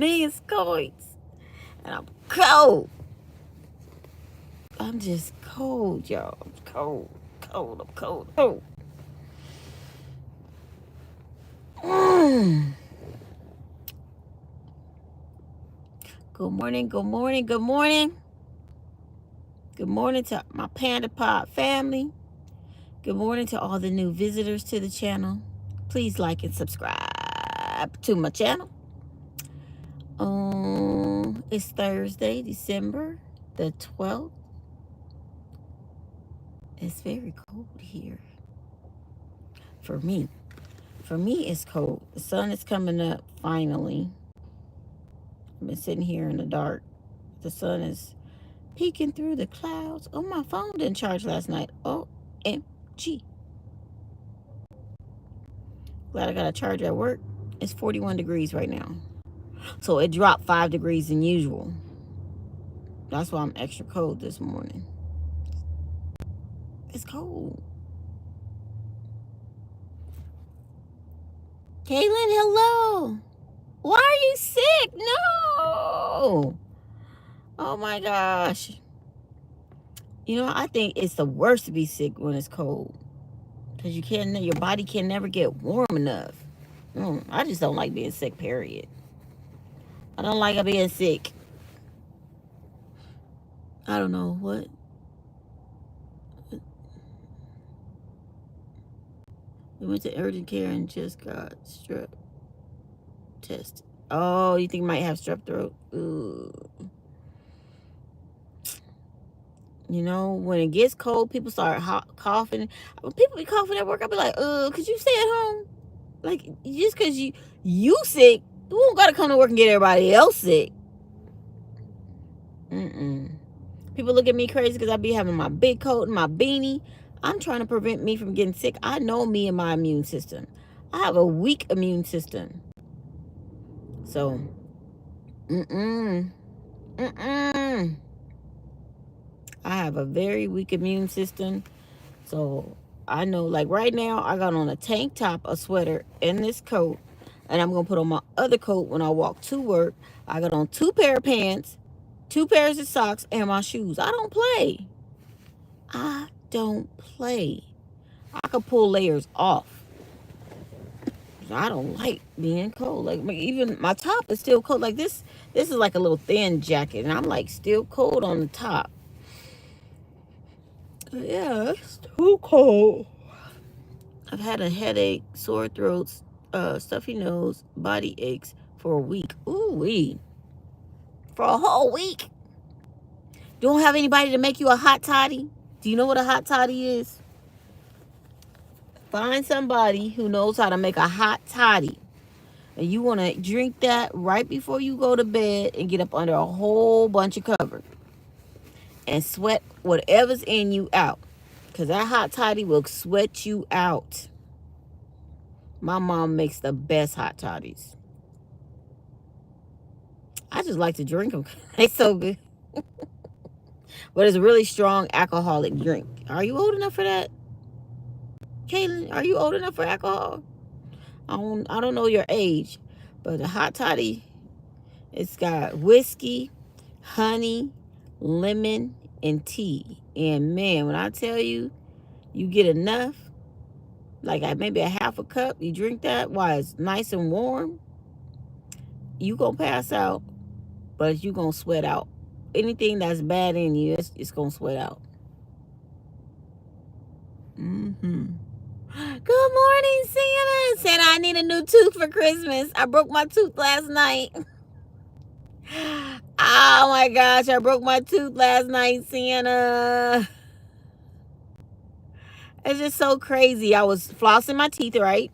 MEYASCOINS. And I'm cold. I'm just cold, y'all. I'm cold. Cold. I'm cold. Oh. Mm. Good morning. Good morning. Good morning. Good morning to my Panda Pod family. Good morning to all the new visitors to the channel. Please like and subscribe to my channel. It's Thursday, December the 12th. It's very cold here. For me. For me, it's cold. The sun is coming up finally. I've been sitting here in the dark. The sun is peeking through the clouds. Oh, my phone didn't charge last night. OMG. Glad I got a charger at work. It's 41 degrees right now. So it dropped 5 degrees than usual. That's why I'm extra cold this morning. It's cold. Kaylin, hello. Why are you sick? No. Oh my gosh. You know, I think it's the worst to be sick when it's cold. Because your body can never get warm enough. I just don't like being sick, period. I don't like being sick. I don't know what. We went to urgent care and just got strep tested. Oh, you think you might have strep throat? Ooh. You know, when it gets cold, people start coughing. When people be coughing at work, I'll be like, could you stay at home? Like, just because you sick, you don't got to come to work and get everybody else sick. People look at me crazy because I be having my big coat and my beanie. I'm trying to prevent me from getting sick. I know me and my immune system. I have a weak immune system. So, I have a very weak immune system. So, I know, like right now, I got on a tank top, a sweater, and this coat. And I'm going to put on my other coat when I walk to work. I got on 2 pair of pants, 2 pairs of socks, and my shoes. I don't play. I don't play. I could pull layers off. I don't like being cold. Like, even my top is still cold. Like this is like a little thin jacket, and I'm like still cold on the top. Yeah, it's too cold. I've had a headache, sore throats, stuffy nose, body aches for a week. Ooh-wee. For a whole week. Don't have anybody to make you a hot toddy? Do you know what a hot toddy is? Find somebody who knows how to make a hot toddy. And you want to drink that right before you go to bed and get up under a whole bunch of cover. And sweat whatever's in you out. Because that hot toddy will sweat you out. My mom makes the best hot toddies. I just like to drink them. They're so good. But it's a really strong alcoholic drink. Are you old enough for that? Kaylin, are you old enough for alcohol? I don't know your age, but a hot toddy, it's got whiskey, honey, lemon, and tea. And man, when I tell you, you get enough, like maybe a half a cup, you drink that while it's nice and warm, you gonna pass out, but you gonna sweat out. Anything that's bad in you, it's gonna sweat out. Good morning, Santa. Santa, I need a new tooth for Christmas. I broke my tooth last night. Oh my gosh, I broke my tooth last night, Santa. It's just so crazy. I was flossing my teeth, right?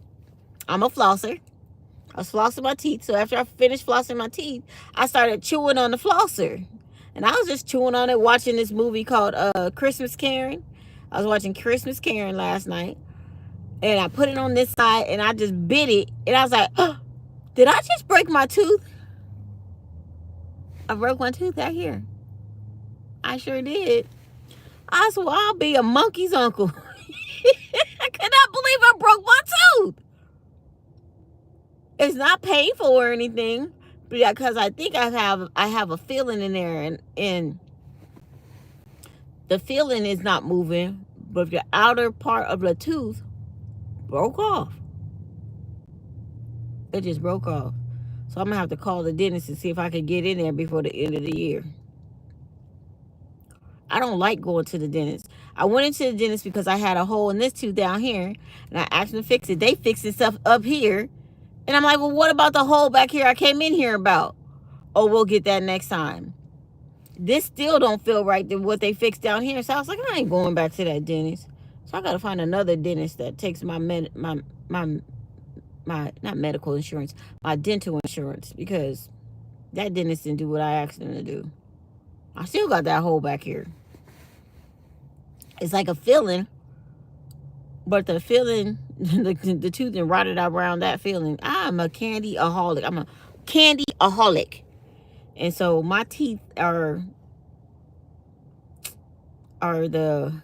I'm a flosser. I was flossing my teeth. So after I finished flossing my teeth, I started chewing on the flosser. And I was just chewing on it, watching this movie called Christmas Karen. I was watching Christmas Karen last night. And I put it on this side, and I just bit it. And I was like, oh, did I just break my tooth? I broke my tooth out here. I sure did. I said, well, I'll be a monkey's uncle. I cannot believe I broke my tooth. It's not painful or anything, Yeah, because I think I have a feeling in there, and the feeling is not moving, but the outer part of the tooth broke off. It just broke off. So I'm gonna have to call the dentist and see if I can get in there before the end of the year. I don't like going to the dentist. I went into the dentist because I had a hole in this tooth down here, and I asked them to fix it. They fixing stuff up here, and I'm like, well, what about the hole back here I came in here about? Oh, we'll get that next time. This still don't feel right than what they fixed down here. So I was like, I ain't going back to that dentist. So I gotta find another dentist that takes my not medical insurance, my dental insurance, because that dentist didn't do what I asked him to do. I still got that hole back here. It's like a feeling, but the feeling, the tooth and rotted around that feeling. I'm a candy-aholic. I'm a candy-aholic. And so my teeth are the,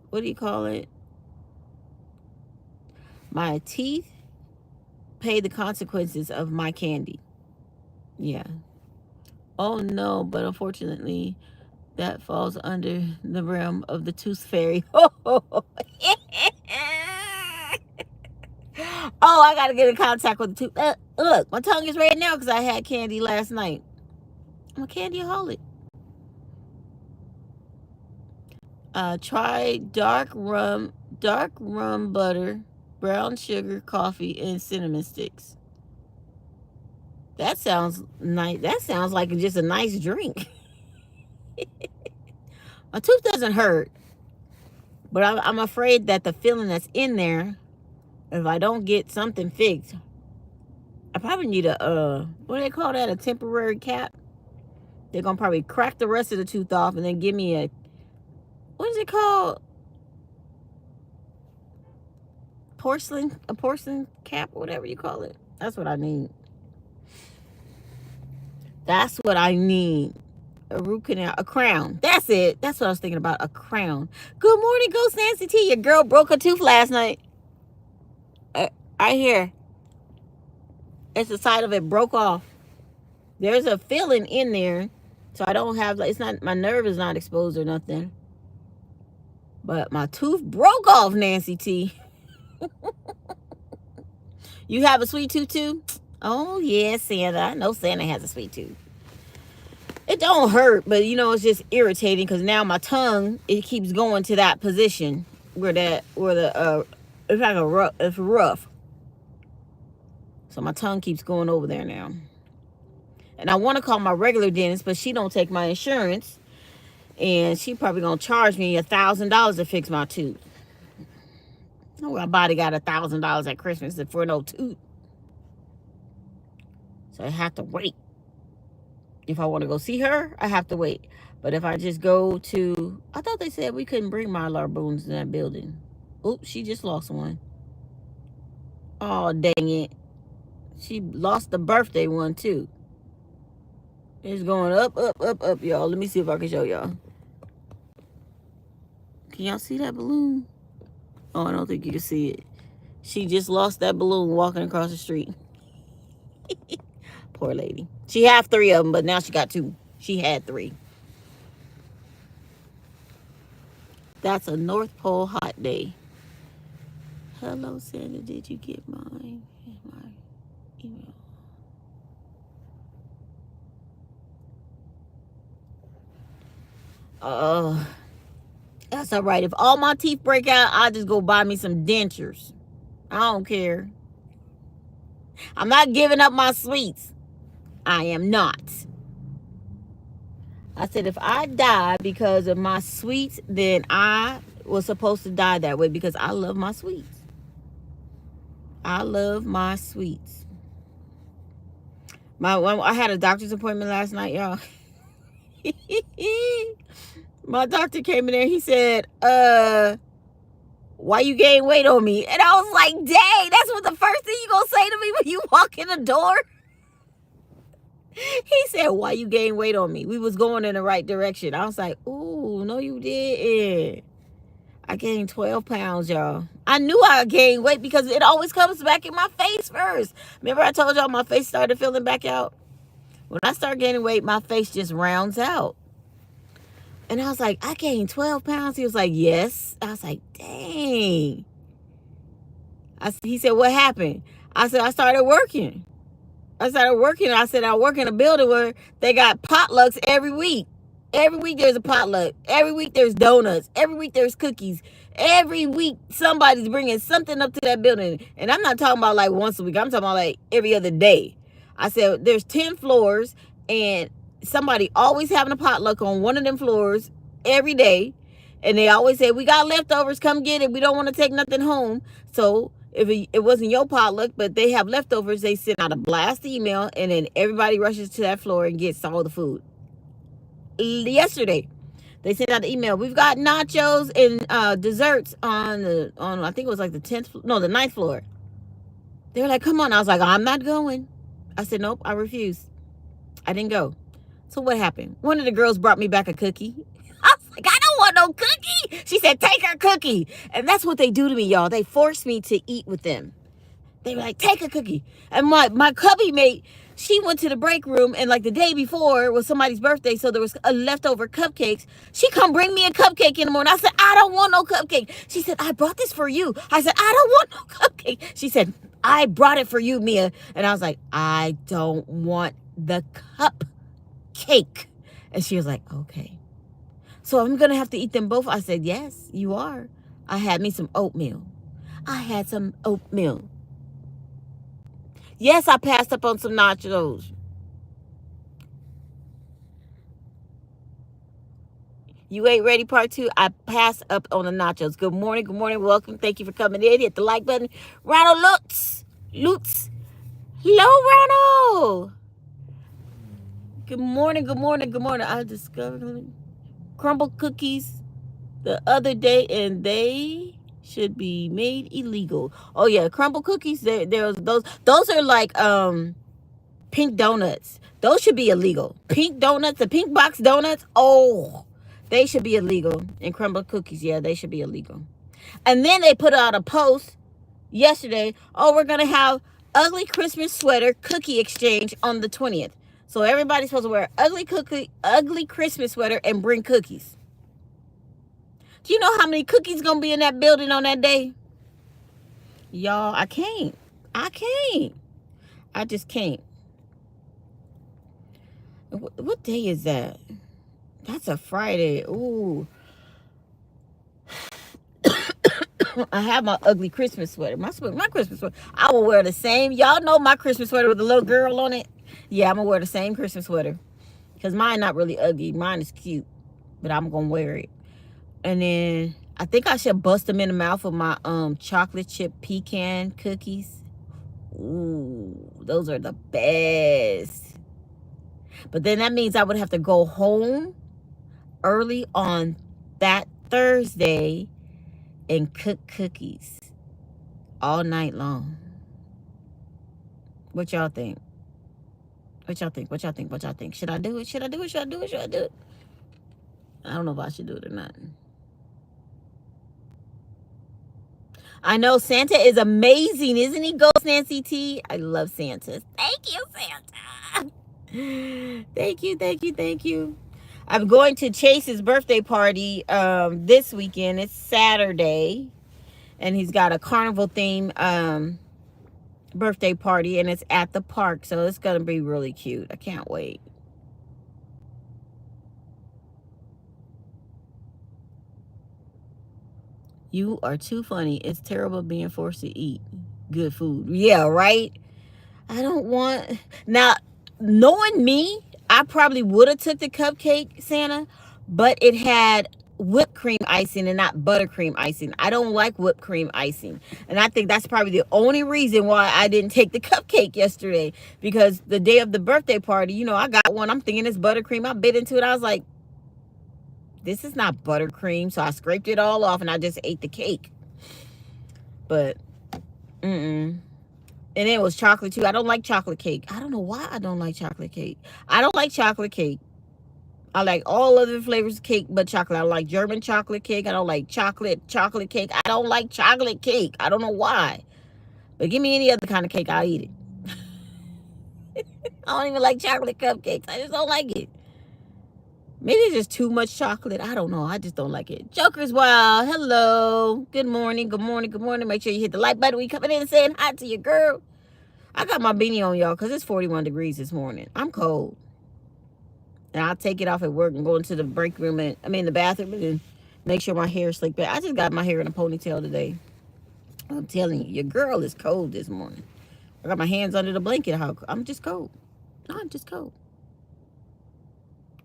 what do you call it? My teeth pay the consequences of my candy. Yeah. Oh no, but unfortunately, that falls under the realm of the tooth fairy. Oh, I gotta get in contact with the tooth. Look, my tongue is red now because I had candy last night. I'm a candy-aholic. Try dark rum butter, brown sugar, coffee, and cinnamon sticks. That sounds nice. That sounds like just a nice drink. My tooth doesn't hurt, but I'm afraid that the feeling that's in there, if I don't get something fixed, I probably need what do they call that? A temporary cap. They're gonna probably crack the rest of the tooth off and then give me a, what is it called? A porcelain cap, or whatever you call it. That's what I need. That's what I need. A root canal, a crown. That's it. That's what I was thinking about, a crown. Good morning, Ghost Nancy T. Your girl broke her tooth last night. I hear. It's the side of it broke off. There's a feeling in there, so I don't have, it's not, my nerve is not exposed or nothing. But my tooth broke off, Nancy T. You have a sweet tooth too? Oh yeah, Santa. I know Santa has a sweet tooth. It don't hurt, but you know, it's just irritating because now my tongue, it keeps going to that position where the it's like it's rough. So my tongue keeps going over there now. And I want to call my regular dentist, but she don't take my insurance. And she probably gonna charge me $1,000 to fix my tooth. Oh, my body got $1,000 at Christmas for no tooth. So I have to wait. If I want to go see her, I have to wait. But if I just go to, I thought they said we couldn't bring mylar bones in that building. Oops, she just lost one. Oh, dang it. She lost the birthday one too. It's going up, up, up, up, y'all. Let me see if I can show y'all. Can y'all see that balloon? Oh, I don't think you can see it. She just lost that balloon walking across the street. Poor lady. She had 3 of them, but now she got 2. She had 3. That's a North Pole hot day. Hello, Santa. Did you get my email? That's all right. If all my teeth break out, I'll just go buy me some dentures. I don't care. I'm not giving up my sweets. I am not. I said if I die because of my sweets, then I was supposed to die that way because I love my sweets. I love my sweets. I had a doctor's appointment last night, y'all. My doctor came in there. He said, why you gain weight on me? And I was like, dang, that's what the first thing you gonna say to me when you walk in the door? He said, why you gain weight on me? We was going in the right direction. I was like, ooh, no you didn't. I gained 12 pounds, y'all. I knew I gained weight because it always comes back in my face first. Remember I told y'all my face started filling back out? When I start gaining weight, my face just rounds out. And I was like, I gained 12 pounds. He was like, yes. I was like, dang. He said, what happened? I said, I started working. I said, I work in a building where they got potlucks every week. Every week there's a potluck. Every week there's donuts. Every week there's cookies. Every week somebody's bringing something up to that building. And I'm not talking about like once a week. I'm talking about like every other day. I said, there's 10 floors and somebody always having a potluck on one of them floors every day. And they always say, we got leftovers, come get it. We don't want to take nothing home. So if it wasn't your potluck, but they have leftovers, they send out a blast email and then everybody rushes to that floor and gets all the food. Yesterday, they sent out the email. We've got nachos and desserts on I think it was like the 9th floor. They were like, come on. I was like, I'm not going. I said, nope, I refuse. I didn't go. So what happened? One of the girls brought me back a cookie. I was like, I don't want no cookie. She said, take her cookie. And that's what they do to me, y'all. They force me to eat with them. They were like, take a cookie. And my cubby mate, she went to the break room, and like the day before was somebody's birthday, so there was a leftover cupcakes. She come bring me a cupcake in the morning. I said, I don't want no cupcake. She said, I brought this for you. I said, I don't want no cupcake. She said, I brought it for you, Mia. And I was like, I don't want the cupcake. And she was like, okay. So I'm going to have to eat them both. I said, yes, you are. I had me some oatmeal. Yes, I passed up on some nachos. You ain't ready, part 2. I passed up on the nachos. Good morning, welcome. Thank you for coming in. Hit the like button. Ronald Lutz. Hello, Ronald. Good morning. I discovered crumble cookies the other day, and they should be made illegal. Oh yeah, crumble cookies. Those are like pink donuts. Those should be illegal. Pink donuts, the pink box donuts. Oh, they should be illegal. And crumble cookies, yeah, they should be illegal. And then they put out a post yesterday. Oh, we're gonna have ugly Christmas sweater cookie exchange on the 20th. So everybody's supposed to wear ugly Christmas sweater and bring cookies. Do you know how many cookies gonna be in that building on that day? Y'all, I can't. I just can't. What day is that? That's a Friday. Ooh. I have my ugly Christmas sweater. My Christmas sweater. I will wear the same. Y'all know my Christmas sweater with the little girl on it. Yeah, I'm gonna wear the same Christmas sweater. Because mine not really ugly. Mine is cute. But I'm gonna wear it. And then I think I should bust them in the mouth with my chocolate chip pecan cookies. Ooh, those are the best. But then that means I would have to go home early on that Thursday and cook cookies all night long. What y'all think? What y'all think? Should I do it? I don't know if I should do it or not. I know Santa is amazing, isn't he? Ghost Nancy T. I love Santa. Thank you, Santa. Thank you. I'm going to Chase's birthday party this weekend. It's Saturday. And he's got a carnival theme birthday party, and it's at the park. So it's going to be really cute. I can't wait. You are too funny. It's terrible being forced to eat good food. Yeah, right? I don't want... Now, knowing me, I probably would have took the cupcake, Santa, but it had whipped cream icing and not buttercream icing. I don't like whipped cream icing. And I think that's probably the only reason why I didn't take the cupcake yesterday. Because the day of the birthday party, you know, I got one. I'm thinking it's buttercream. I bit into it. I was like, this is not buttercream. So I scraped it all off and I just ate the cake. But, And it was chocolate too. I don't like chocolate cake. I don't know why I don't like chocolate cake. I don't like chocolate cake. I like all other flavors of cake but chocolate. I don't like German chocolate cake. I don't like chocolate cake. I don't like chocolate cake. I don't know why. But give me any other kind of cake, I'll eat it. I don't even like chocolate cupcakes. I just don't like it. Maybe it's just too much chocolate. I don't know. I just don't like it. Joker's Wild. Hello. Good morning. Good morning. Good morning. Make sure you hit the like button when you coming in and saying hi to your girl. I got my beanie on, y'all, because it's 41 degrees this morning. I'm cold. And I'll take it off at work and go into the break room and the bathroom and make sure my hair is slicked back. I just got my hair in a ponytail today. I'm telling you, your girl is cold this morning. I got my hands under the blanket. I'm just cold. No, I'm just cold.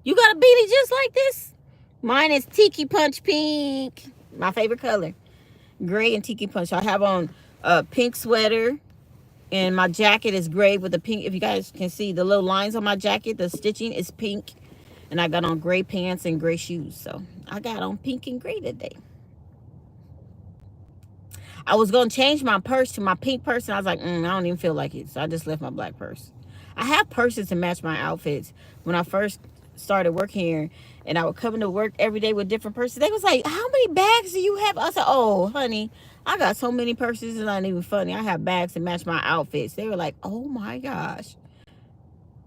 You got a beanie just like this? Mine is Tiki Punch Pink. My favorite color. Gray and Tiki Punch. I have on a pink sweater. And my jacket is gray with the pink. If you guys can see the little lines on my jacket, the stitching is pink. And I got on gray pants and gray shoes. So I got on pink and gray today. I was going to change my purse to my pink purse. And I was like, I don't even feel like it. So I just left my black purse. I have purses to match my outfits. When I first started working here and I would come into work every day with different purses, they was like, how many bags do you have? I said, oh, honey, I got so many purses. It's not even funny. I have bags to match my outfits. They were like, oh my gosh.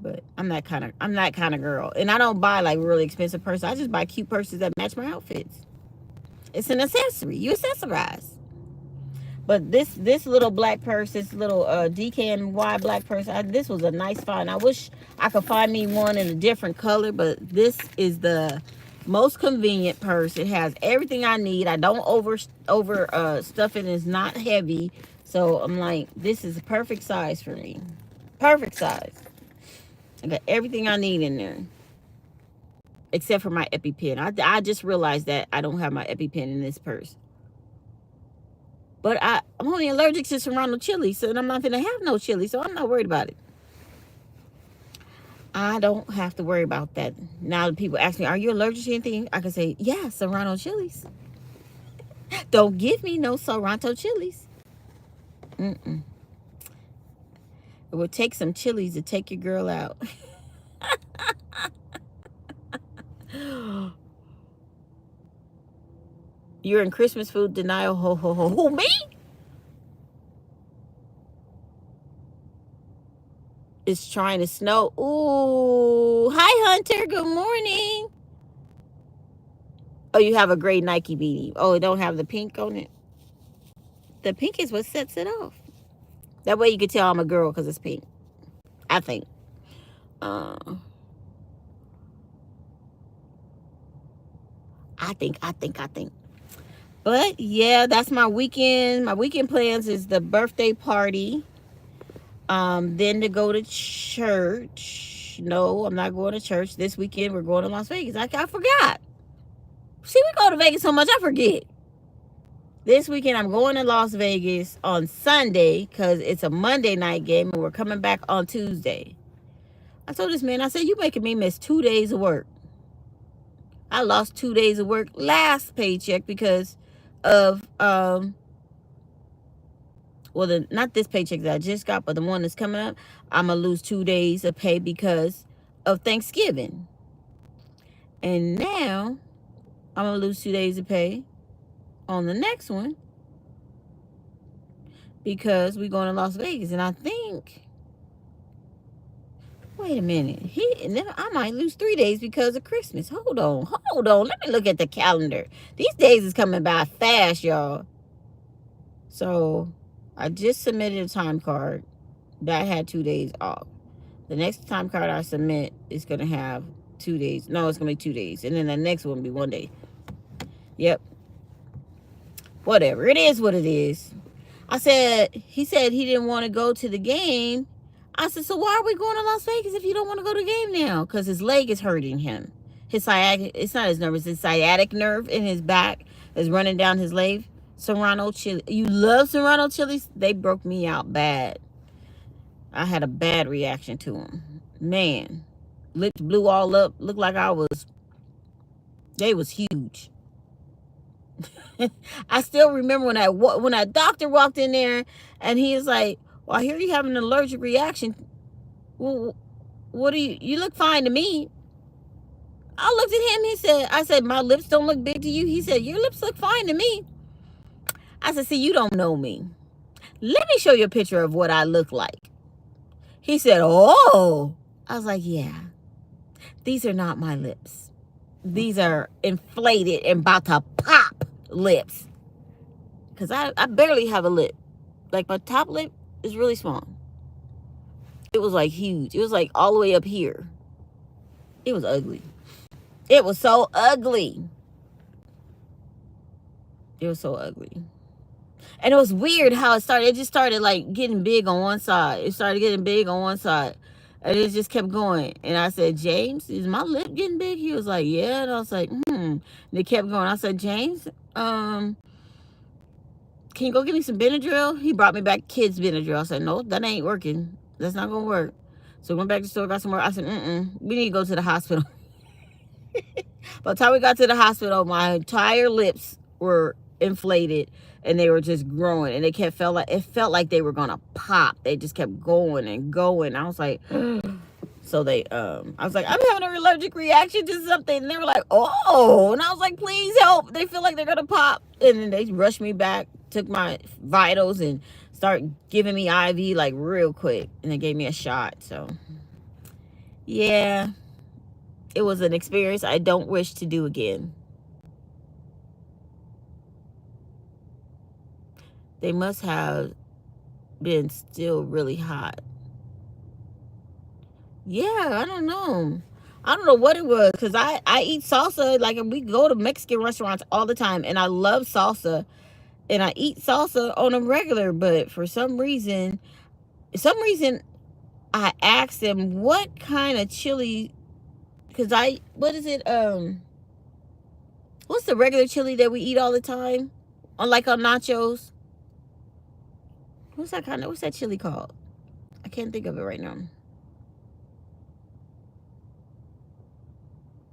But I'm that kind of girl. And I don't buy like really expensive purses. I just buy cute purses that match my outfits. It's an accessory. You accessorize. But this little black purse, this little DKNY black purse, this was a nice find. I wish I could find me one in a different color, but this is the most convenient purse. It has everything I need. I don't over stuff it. It's not heavy. So I'm like, this is a perfect size for me. Perfect size. I got everything I need in there. Except for my EpiPen. I just realized that I don't have my EpiPen in this purse. But I'm only allergic to serrano chili, so I'm not going to have no chili, so I'm not worried about it. I don't have to worry about that. Now people ask me, are you allergic to anything? I can say, yeah, serrano chilies. Don't give me no serrano chilies. It would take some chilies to take your girl out. You're in Christmas food denial. Ho, ho, ho. Who, me? It's trying to snow. Ooh. Hi, Hunter. Good morning. Oh, you have a gray Nike beanie. Oh, it don't have the pink on it? The pink is what sets it off. That way you can tell I'm a girl because it's pink. I think. I think. But yeah, that's my weekend. My weekend plans is the birthday party. Then to go to church. No, I'm not going to church. This weekend we're going to Las Vegas. I forgot. See, we go to Vegas so much, I forget. This weekend I'm going to Las Vegas on Sunday because it's a Monday night game and we're coming back on Tuesday. I told this man, I said, you making me miss 2 days of work. I lost 2 days of work last paycheck because of not this paycheck that I just got, but the one that's coming up. I'm gonna lose 2 days of pay because of Thanksgiving. And now I'm gonna lose 2 days of pay on the next one because we're going to Las Vegas. And I think, wait a minute, I might lose 3 days because of Christmas. Hold on. Let me look at the calendar. These days is coming by fast, y'all. So I just submitted a time card that had 2 days off. The next time card I submit is going to have 2 days. No, it's going to be 2 days. And then the next one will be 1 day. Yep. Whatever. It is what it is. He said he didn't want to go to the game. I said, so why are we going to Las Vegas if you don't want to go to the game now? Because his leg is hurting him. His sciatic, it's not his nerve, it's his sciatic nerve in his back is running down his leg. Serrano chili. You love Serrano chilies? They broke me out bad. I had a bad reaction to them. Man, lips blew all up. Looked like they was huge. I still remember when that doctor walked in there and he was like, well, I hear you have an allergic reaction. Well, what do you look fine to me. I looked at him. He said, I said, my lips don't look big to you. He said, your lips look fine to me. I said, see, you don't know me. Let me show you a picture of what I look like. He said, oh. I was like, yeah, these are not my lips. These are inflated and about to pop lips. Because I barely have a lip. Like, my top lip is really small. It was like huge. It was like all the way up here. It was ugly. It was so ugly. It was so ugly. And it was weird how it started. It just started like getting big on one side. It started getting big on one side. And it just kept going. And I said, James, is my lip getting big? He was like, yeah. And I was like, And it kept going. I said, James, can you go get me some Benadryl? He brought me back kids Benadryl. I said, no, that ain't working. That's not going to work. So I went back to the store, got some more. I said, we need to go to the hospital. By the time we got to the hospital, my entire lips were inflated and they were just growing, and it felt like they were gonna pop. They just kept going and going. I was like, so I was like, I'm having an allergic reaction to something. And they were like, oh, and I was like, please help. They feel like they're gonna pop. And then they rushed me back, took my vitals, and started giving me IV like real quick, and they gave me a shot. So yeah, it was an experience I don't wish to do again. They must have been still really hot. Yeah, I don't know. I don't know what it was, because I eat salsa. Like, we go to Mexican restaurants all the time, and I love salsa, and I eat salsa on a regular. But for some reason I asked them what kind of chili, because what is it? What's the regular chili that we eat all the time, on nachos? What's that chili called? I can't think of it right now.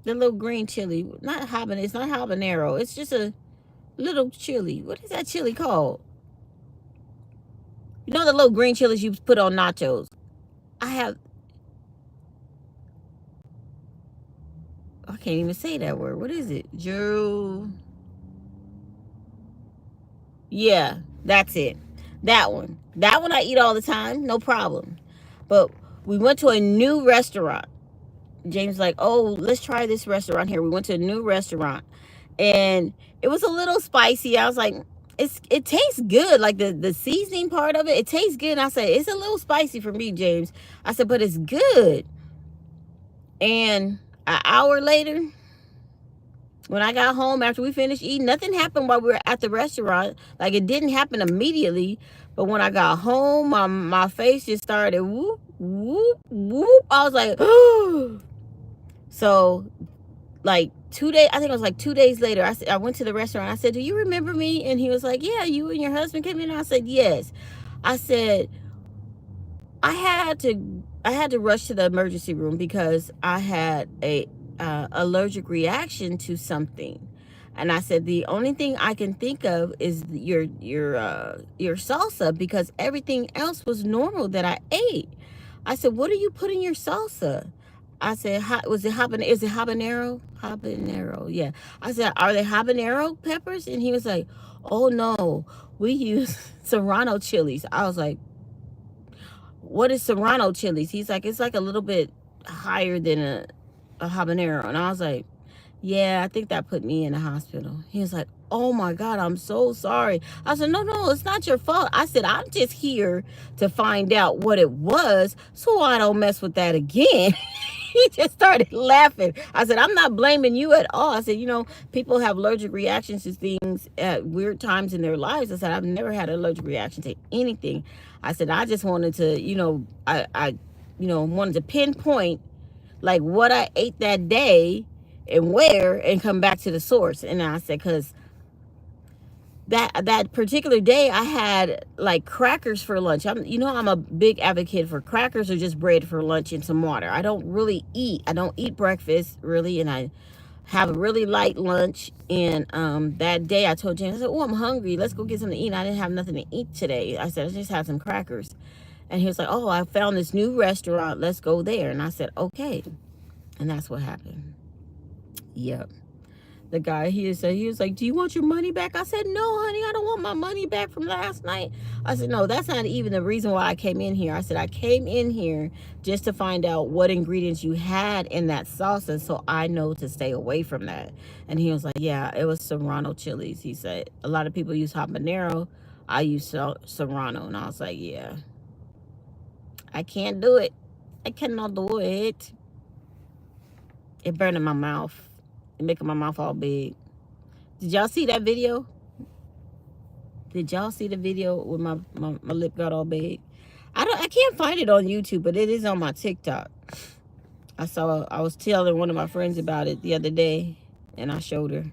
The little green chili. It's not habanero. It's just a little chili. What is that chili called? You know the little green chilies you put on nachos? I can't even say that word. What is it? Yeah, that's it. That one I eat all the time, no problem. But we went to a new restaurant. James was like, oh, let's try this restaurant here. We went to a new restaurant, and it was a little spicy. I was like, it tastes good. Like the seasoning part of it tastes good. And I said, it's a little spicy for me, James. I said, but it's good. And an hour later, when I got home after we finished eating, nothing happened while we were at the restaurant. Like, it didn't happen immediately. But when I got home, my face just started whoop, whoop, whoop. I was like, oh. So, like, 2 days, I think it was like 2 days later, I went to the restaurant. I said, do you remember me? And he was like, yeah, you and your husband came in. I said, yes. I said, I had to rush to the emergency room because I had a allergic reaction to something. And I said, the only thing I can think of is your salsa, because everything else was normal that I ate. I said, what do you put in your salsa? I said, is it habanero? Habanero, yeah. I said, are they habanero peppers? And he was like, oh no, we use serrano chilies. I was like, what is serrano chilies? He's like, it's like a little bit higher than a habanero. And I was like, yeah, I think that put me in the hospital. He was like, oh my God, I'm so sorry. I said, no, it's not your fault. I said, I'm just here to find out what it was so I don't mess with that again. He just started laughing. I said, I'm not blaming you at all. I said, people have allergic reactions to things at weird times in their lives. I said, I've never had an allergic reaction to anything. I said, I just wanted to, I wanted to pinpoint like what I ate that day and where, and come back to the source. And I said, because that particular day I had like crackers for lunch. I'm a big advocate for crackers or just bread for lunch and some water. I don't eat breakfast really, and I have a really light lunch. And that day I told James, I said, oh, I'm hungry, let's go get something to eat. I didn't have nothing to eat today. I said, I just had some crackers. And he was like, oh, I found this new restaurant, let's go there. And I said, okay. And that's what happened. Yep. The guy, he was like, do you want your money back? I said, no, honey, I don't want my money back from last night. I said, no, that's not even the reason why I came in here. I said, I came in here just to find out what ingredients you had in that salsa so I know to stay away from that. And he was like, yeah, it was Serrano chilies. He said, a lot of people use habanero. I use Serrano. And I was like, yeah, I can't do it. I cannot do it. It burned in my mouth. It making my mouth all big. Did y'all see that video? Did y'all see the video where my lip got all big? I can't find it on YouTube, but it is on my TikTok. I was telling one of my friends about it the other day, and I showed her.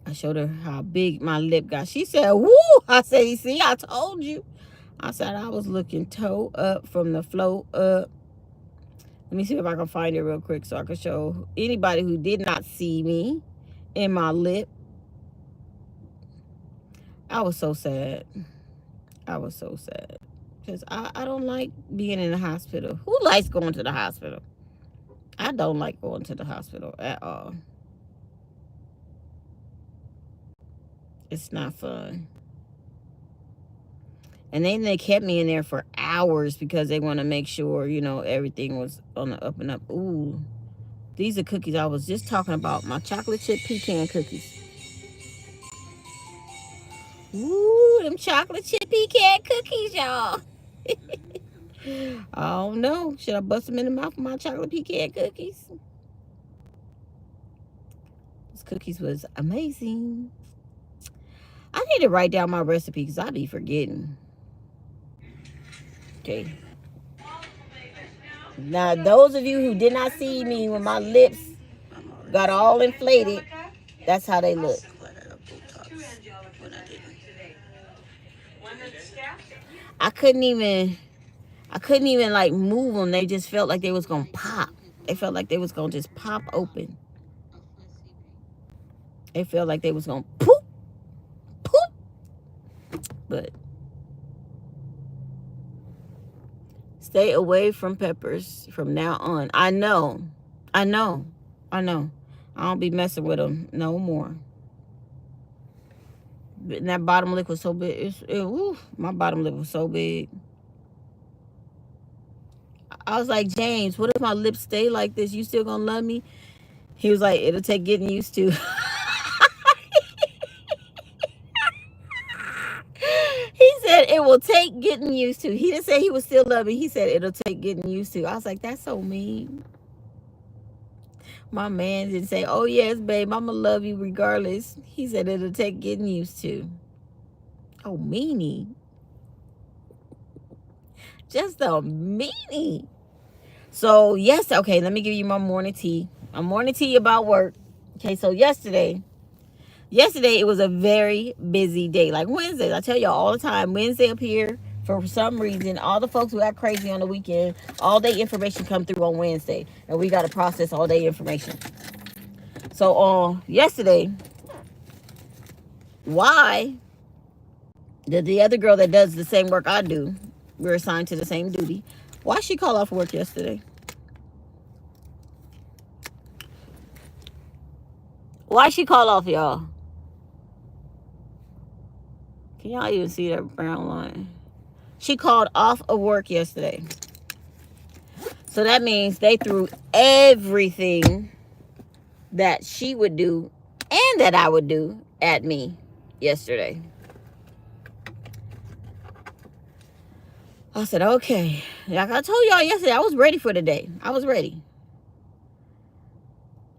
I showed her how big my lip got. She said, woo! I said, you see, I told you. I said, I was looking toe up from the flow up. Let me see if I can find it real quick so I can show anybody who did not see me in my lip. I was so sad. I was so sad. Because I don't like being in the hospital. Who likes going to the hospital? I don't like going to the hospital at all. It's not fun. And then they kept me in there for hours because they want to make sure, you know, everything was on the up and up. Ooh, these are cookies I was just talking about. My chocolate chip pecan cookies. Ooh, them chocolate chip pecan cookies, y'all. I don't know. Should I bust them in the mouth with my chocolate pecan cookies? These cookies was amazing. I need to write down my recipe because I be forgetting. Okay. Now, those of you who did not see me when my lips got all inflated, that's how they look. I couldn't even like move them. They just felt like they was gonna pop. They felt like they was gonna just pop open. They felt like they was gonna poop, poop. But stay away from peppers from now on. I know. I don't be messing with them no more. And that bottom lip was so big. My bottom lip was so big. I was like, James, what if my lips stay like this? You still gonna love me? He was like, it'll take getting used to. He said it will take getting used to. He didn't say he would still love me. He said it'll take getting used to. I was like, that's so mean. My man didn't say, oh yes, babe, I'm gonna love you regardless. He said it'll take getting used to. Oh, meanie. Just a meanie. So yes, okay, let me give you my morning tea. A morning tea about work. Okay, so yesterday it was a very busy day. Like Wednesdays, I tell y'all all the time, Wednesday up here, for some reason, all the folks who act crazy on the weekend, all day information come through on Wednesday. And we got to process all day information. So yesterday, why did the other girl that does the same work I do, we're assigned to the same duty, why she call off work yesterday? Why she call off, y'all? Can y'all even see that brown line? She called off of work yesterday. So that means they threw everything that she would do and that I would do at me yesterday. I said, okay. Like I told y'all yesterday, I was ready for the day. I was ready.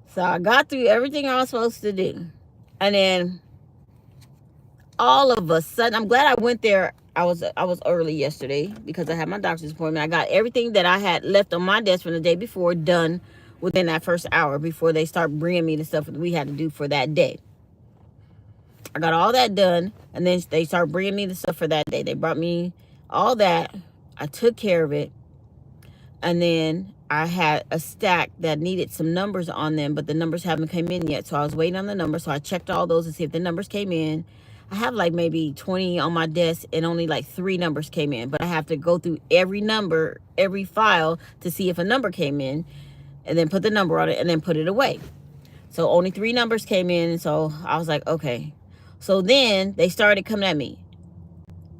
So I got through everything I was supposed to do. And then all of a sudden, I'm glad I went there. I was early yesterday because I had my doctor's appointment. I got everything that I had left on my desk from the day before done within that first hour before they start bringing me the stuff that we had to do for that day. I got all that done, and then they started bringing me the stuff for that day. They brought me all that. I took care of it, and then I had a stack that needed some numbers on them, but the numbers haven't come in yet, so I was waiting on the numbers. So I checked all those to see if the numbers came in. I have like maybe 20 on my desk and only like 3 numbers came in, but I have to go through every number, every file to see if a number came in. and then put the number on it and then put it away. So only 3 numbers came in. And so I was like, okay. So then they started coming at me.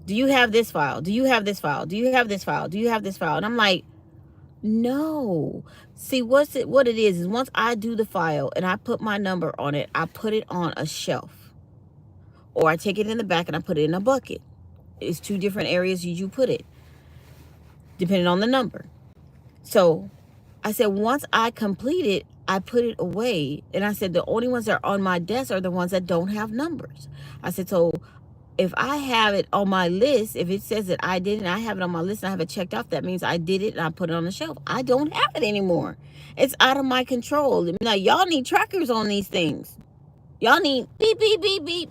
Do you have this file? Do you have this file? Do you have this file? Do you have this file? And I'm like, no. See, what it is once I do the file and I put my number on it, I put it on a shelf. Or I take it in the back and I put it in a bucket. It's 2 different areas you put it, depending on the number. So I said, once I complete it, I put it away. And I said, the only ones that are on my desk are the ones that don't have numbers. I said, so if I have it on my list, if it says that I did it and I have it on my list and I have it checked off, that means I did it and I put it on the shelf. I don't have it anymore. It's out of my control. Now, y'all need trackers on these things. Y'all need beep, beep, beep, beep.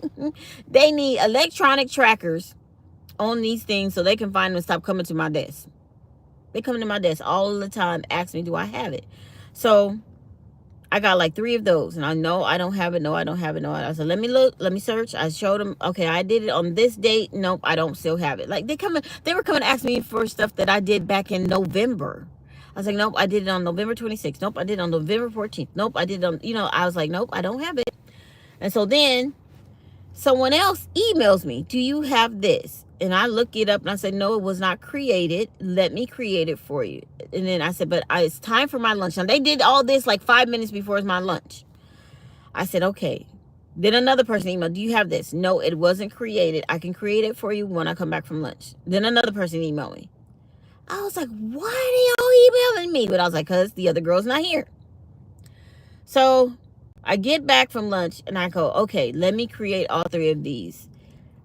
They need electronic trackers on these things so they can find them and stop coming to my desk. They come to my desk all the time, ask me, do I have it? So I got like 3 of those, and I know I don't have it. No, I don't have it. No, I said, let me look, let me search. I showed them, okay, I did it on this date. Nope, I don't still have it. Like they were coming to ask me for stuff that I did back in November. I was like, nope, I did it on November 26th. Nope, I did it on November 14th. Nope, I did it on, I was like, nope, I don't have it. And so then someone else emails me, do you have this? And I look it up and I said, no, it was not created. Let me create it for you. And then I said, but it's time for my lunch. Now they did all this like 5 minutes before it's my lunch. I said, okay. Then another person emailed, do you have this? No, it wasn't created. I can create it for you when I come back from lunch. Then another person emailed me. I was like, why are y'all emailing me? But I was like, because the other girl's not here. So I get back from lunch and I go, okay, let me create all 3 of these.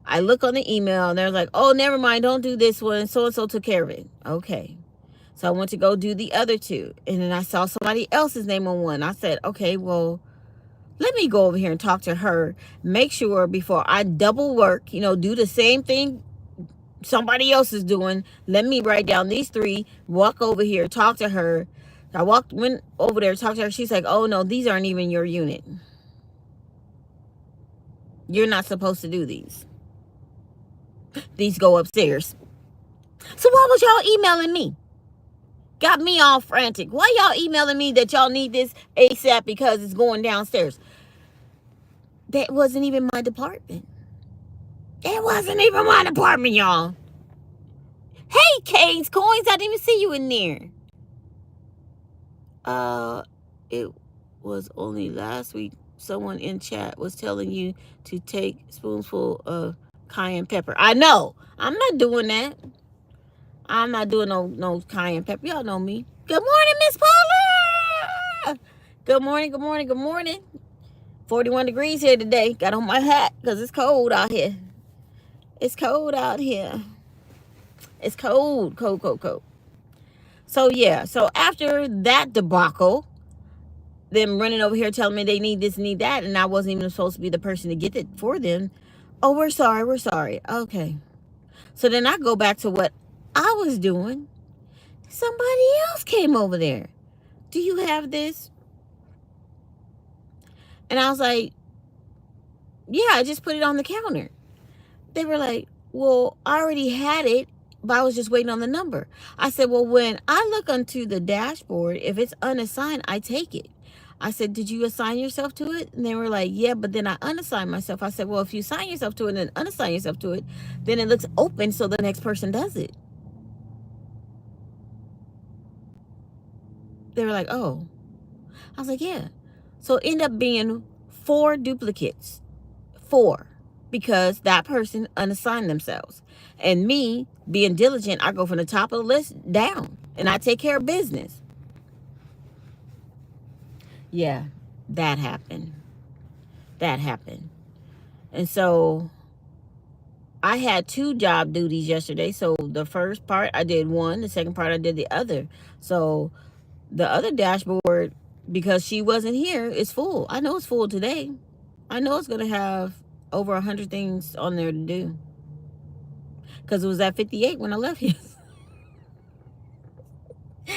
I look on the email and they're like, oh, never mind, don't do this one. So-and-so took care of it. Okay. So I went to go do the other 2. And then I saw somebody else's name on one. I said, okay, well, let me go over here and talk to her. Make sure before I double work, do the same thing somebody else is doing. Let me write down these 3, walk over here, talk to her. Went over there, talked to her. She's like, oh, no, these aren't even your unit. You're not supposed to do these. These go upstairs. So why was y'all emailing me? Got me all frantic. Why y'all emailing me that y'all need this ASAP because it's going downstairs? That wasn't even my department. It wasn't even my department, y'all. Hey, Kane's Coins, I didn't even see you in there. It was only last week someone in chat was telling you to take spoonful of cayenne pepper. I know. I'm not doing that. I'm not doing no cayenne pepper. Y'all know me. Good morning, Miss Paula. Good morning, good morning, good morning. 41 degrees here today. Got on my hat because it's cold out here. It's cold out here. It's cold, cold, cold, cold. So, yeah. So, after that debacle, them running over here telling me they need this, need that, and I wasn't even supposed to be the person to get it for them. Oh, we're sorry. We're sorry. Okay. So, then I go back to what I was doing. Somebody else came over there. Do you have this? And I was like, yeah, I just put it on the counter. They were like, well, I already had it, but I was just waiting on the number. I said, well, when I look onto the dashboard, if it's unassigned, I take it. I said, did you assign yourself to it? And they were like, yeah, but then I unassigned myself. I said, well, if you assign yourself to it and then unassign yourself to it, then it looks open so the next person does it. They were like, oh. I was like, yeah. So it ended up being 4 duplicates. 4. Because that person unassigned themselves. And me, being diligent, I go from the top of the list down. And I take care of business. Yeah, that happened. That happened. And so I had 2 job duties yesterday. So the first part I did one. The second part I did the other. So the other dashboard, because she wasn't here, is full. I know it's full today. I know it's going to have over 100 things on there to do. Because it was at 58 when I left here.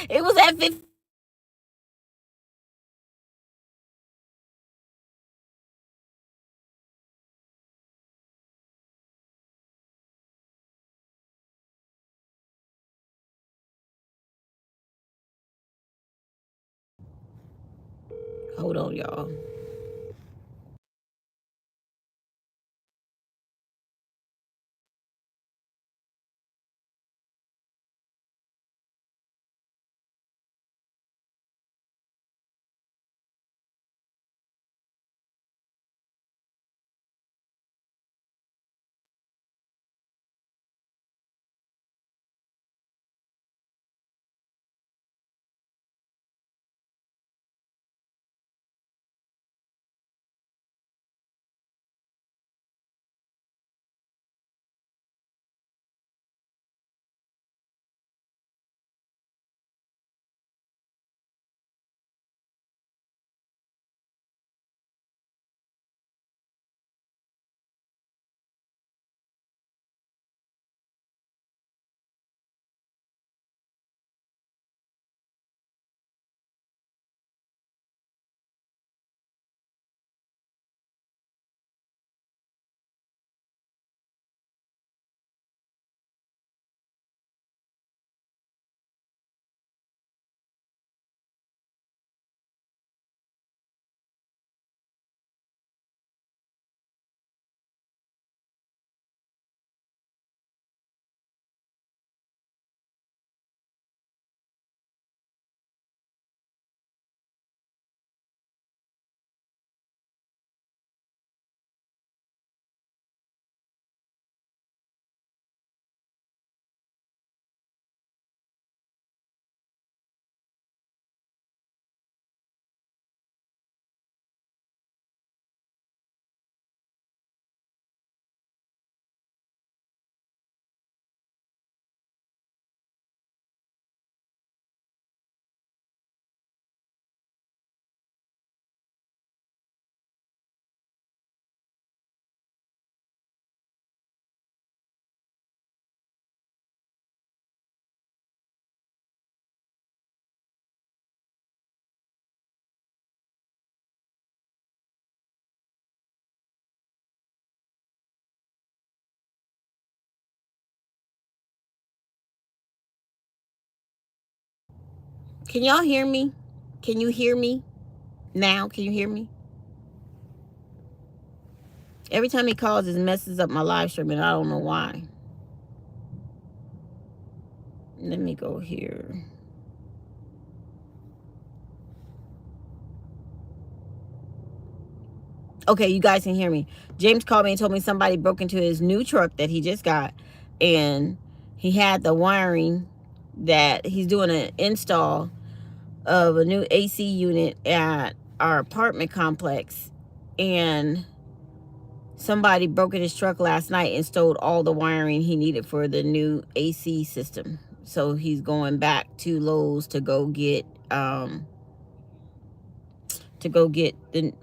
It was at 50. Hold on, y'all. Can y'all hear me? Can you hear me now? Can you hear me? Every time he calls, it messes up my live stream, and I don't know why. Let me go here. Okay, you guys can hear me. James called me and told me somebody broke into his new truck that he just got, and he had the wiring that he's doing an install of a new AC unit at our apartment complex, and somebody broke in his truck last night and stole all the wiring he needed for the new AC system. So he's going back to Lowe's to go get the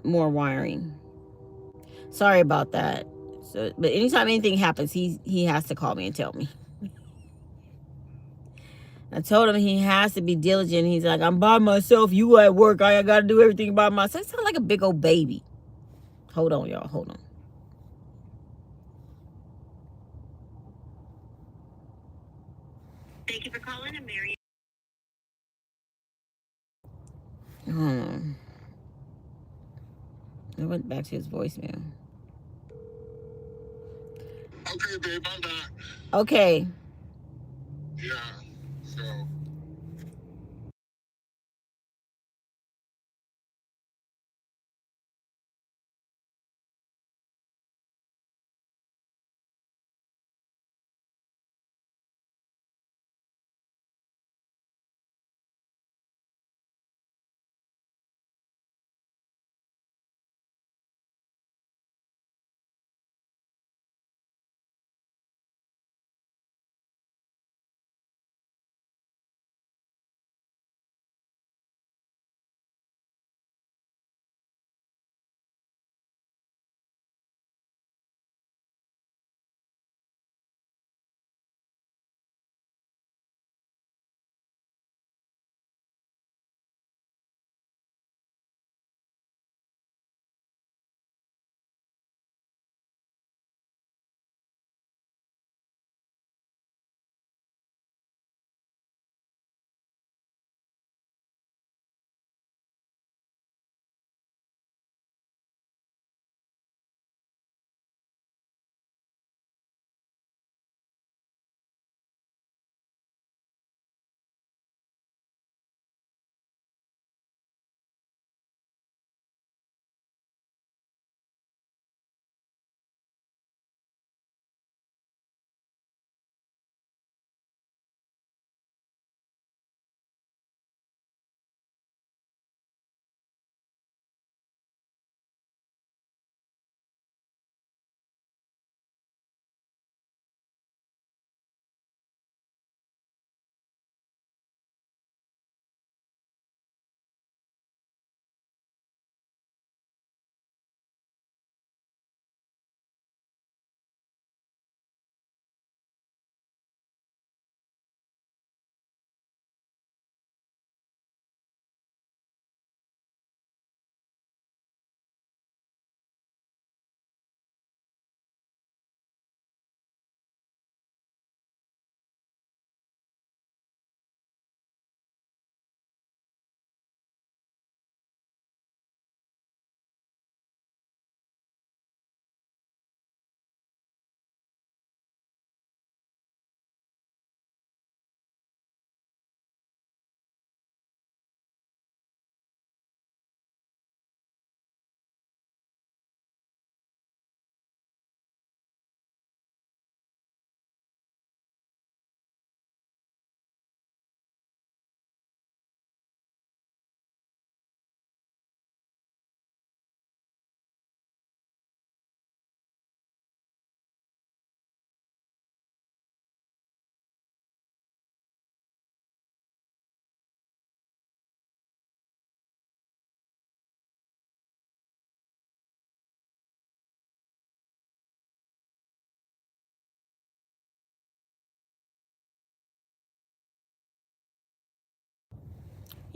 more wiring. Sorry about that. So, but anytime anything happens, he has to call me and tell me. I told him he has to be diligent. He's like, I'm by myself. You at work. I got to do everything by myself. I sound like a big old baby. Hold on, y'all. Hold on. Thank you for calling, Meya. I went back to his voicemail. Okay, babe, I'm back. Okay. Yeah, so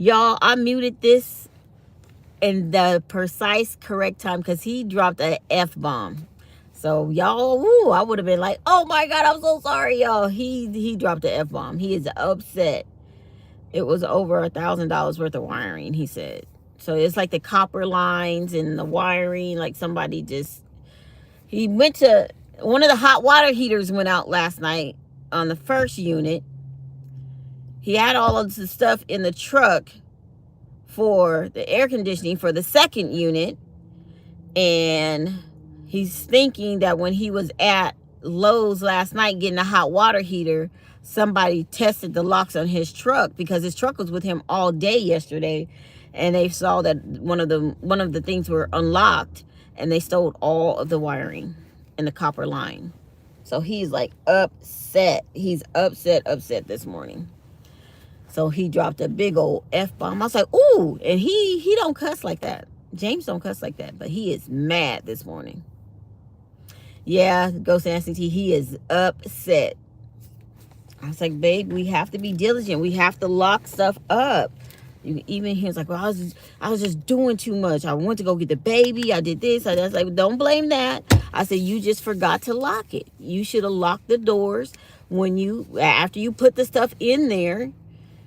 Y'all, I muted this in the precise correct time because he dropped a F-bomb. So y'all, woo, I would have been like, oh my God, I'm so sorry, y'all. He dropped the F-bomb. He is upset. It was over $1,000 worth of wiring, he said. So it's like the copper lines and the wiring, like somebody just, he went to, one of the hot water heaters went out last night on the first unit. He had all of the stuff in the truck for the air conditioning for the second unit. And he's thinking that when he was at Lowe's last night getting a hot water heater, somebody tested the locks on his truck because his truck was with him all day yesterday, and they saw that one of the things were unlocked, and they stole all of the wiring and the copper line. So he's like upset. He's upset this morning. So he dropped a big old F-bomb. I was like, ooh, and he don't cuss like that. James don't cuss like that, but he is mad this morning. Yeah, Ghost Nasty T, he is upset. I was like, babe, we have to be diligent. We have to lock stuff up. Even he was like, well, I was just doing too much. I went to go get the baby. I did this. I was like, don't blame that. I said, you just forgot to lock it. You should have locked the doors after you put the stuff in there.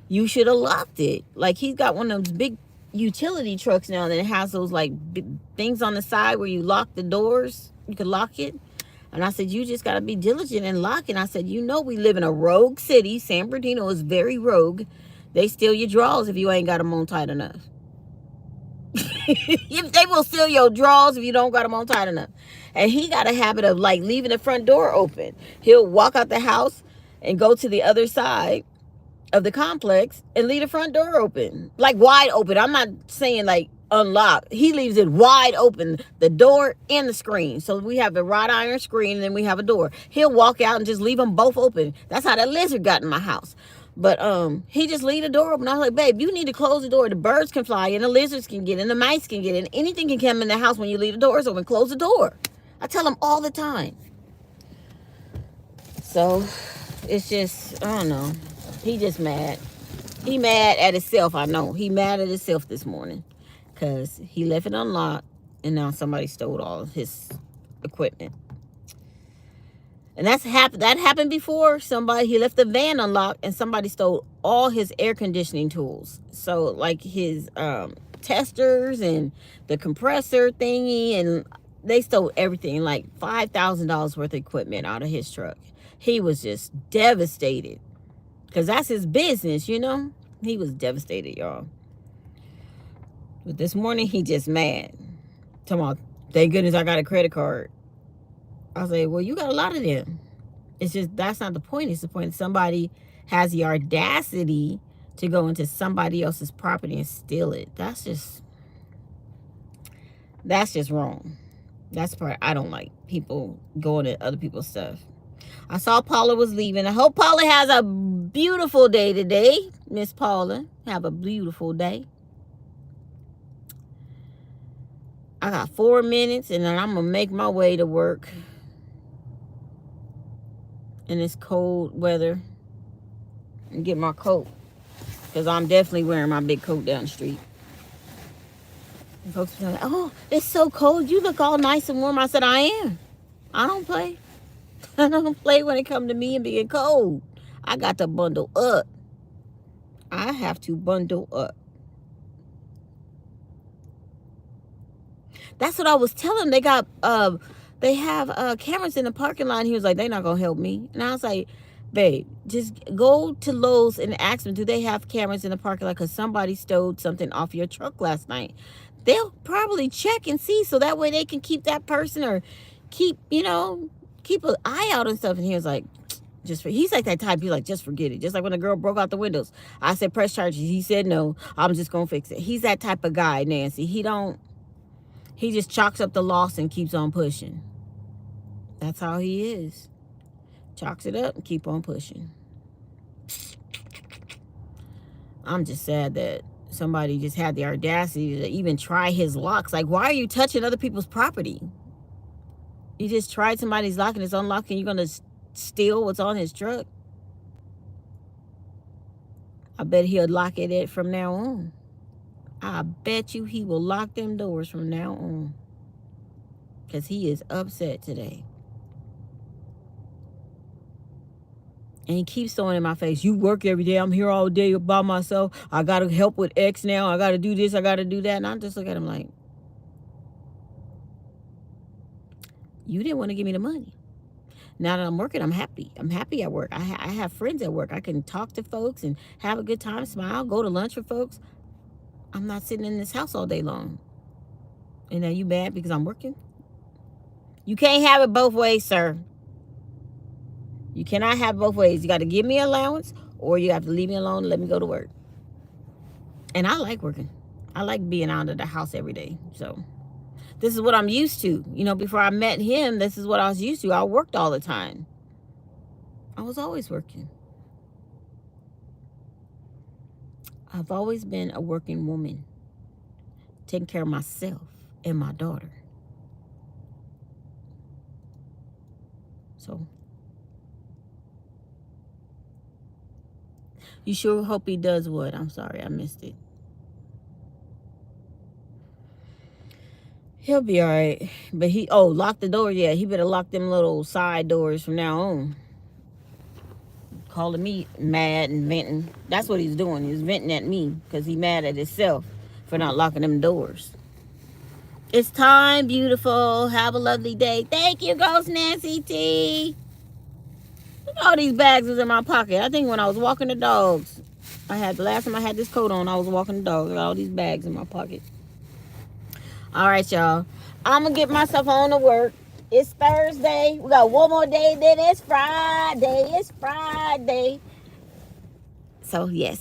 You should have locked it. Like, he's got one of those big utility trucks now that has those like big things on the side where you lock the doors. You can lock it. And I said, you just got to be diligent and lock it. And I said, you know, we live in a rogue city. San Bernardino is very rogue. They steal your drawers if you ain't got them on tight enough. They will steal your drawers if you don't got them on tight enough. And he got a habit of like leaving the front door open. He'll walk out the house and go to the other side of the complex and leave the front door open, like wide open. I'm not saying like unlocked. He leaves it wide open, the door and the screen. So we have a wrought iron screen and then we have a door. He'll walk out and just leave them both open. That's how that lizard got in my house. But he just leave the door open. I was like, babe, you need to close the door. The birds can fly in, the lizards can get in, the mice can get in, anything can come in the house when you leave the doors open. Close the door. I tell him all the time. So it's just, I don't know. He just mad. He mad at himself, I know. He mad at himself this morning because he left it unlocked and now somebody stole all of his equipment. And that happened before. He left the van unlocked and somebody stole all his air conditioning tools. So like his testers and the compressor thingy, and they stole everything, like $5,000 worth of equipment out of his truck. He was just devastated. Because that's his business, you know? He was devastated, y'all. But this morning, he just mad. Talking about, thank goodness I got a credit card. I was like, well, you got a lot of them. It's just, that's not the point. It's the point somebody has the audacity to go into somebody else's property and steal it. That's just wrong. That's the part I don't like. People going to other people's stuff. I saw Paula was leaving. I hope Paula has a beautiful day today. Miss Paula, have a beautiful day. I got 4 minutes and then I'm going to make my way to work in this cold weather and get my coat, because I'm definitely wearing my big coat down the street. And folks are like, oh, it's so cold. You look all nice and warm. I said, I am. I don't play. I don't play when it comes to me and being cold. I got to bundle up. I have to bundle up. That's what I was telling him. They have cameras in the parking lot. And he was like, they're not going to help me. And I was like, babe, just go to Lowe's and ask them, do they have cameras in the parking lot? Because somebody stole something off your truck last night. They'll probably check and see, so that way they can keep that person, or keep an eye out and stuff. And he was like, he's like that type. He's like, just forget it. Just like when the girl broke out the windows. I said, press charges. He said, no, I'm just going to fix it. He's that type of guy, Nancy. He just chalks up the loss and keeps on pushing. That's how he is. Chalks it up and keep on pushing. I'm just sad that somebody just had the audacity to even try his locks. Like, why are you touching other people's property? You just tried somebody's lock and it's unlocked and you're going to steal what's on his truck? I bet he'll lock it from now on. I bet you he will lock them doors from now on. Because he is upset today. And he keeps throwing in my face, you work every day. I'm here all day by myself. I got to help with X now. I got to do this. I got to do that. And I just look at him like, you didn't want to give me the money. Now that I'm working, I'm happy. I'm happy at work. I have friends at work. I can talk to folks and have a good time, smile, go to lunch with folks. I'm not sitting in this house all day long. And are you mad because I'm working? You can't have it both ways, sir. You cannot have both ways. You got to give me allowance, or you have to leave me alone and let me go to work. And I like working. I like being out of the house every day. So this is what I'm used to. You know, before I met him, this is what I was used to. I worked all the time. I was always working. I've always been a working woman, taking care of myself and my daughter. So you sure hope he does what? I'm sorry, I missed it. He'll be all right. But lock the door. Yeah, he better lock them little side doors from now on. Calling me mad and venting. That's what he's doing. He's venting at me because he's mad at himself for not locking them doors. It's time, beautiful. Have a lovely day. Thank you, Ghost Nancy T. Look at all these bags was in my pocket. I think when I was walking the dogs, the last time I had this coat on, I was walking the dogs. I got all these bags in my pocket. All right, y'all. I'm going to get myself on to work. It's Thursday. We got one more day, then it's Friday. It's Friday. So, yes.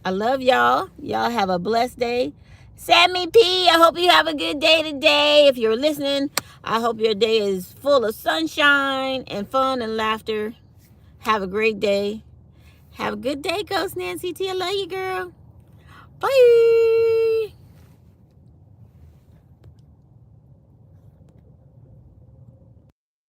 I love y'all. Y'all have a blessed day. Sammy P, I hope you have a good day today. If you're listening, I hope your day is full of sunshine and fun and laughter. Have a great day. Have a good day, Ghost Nancy T. I love you, girl. Bye.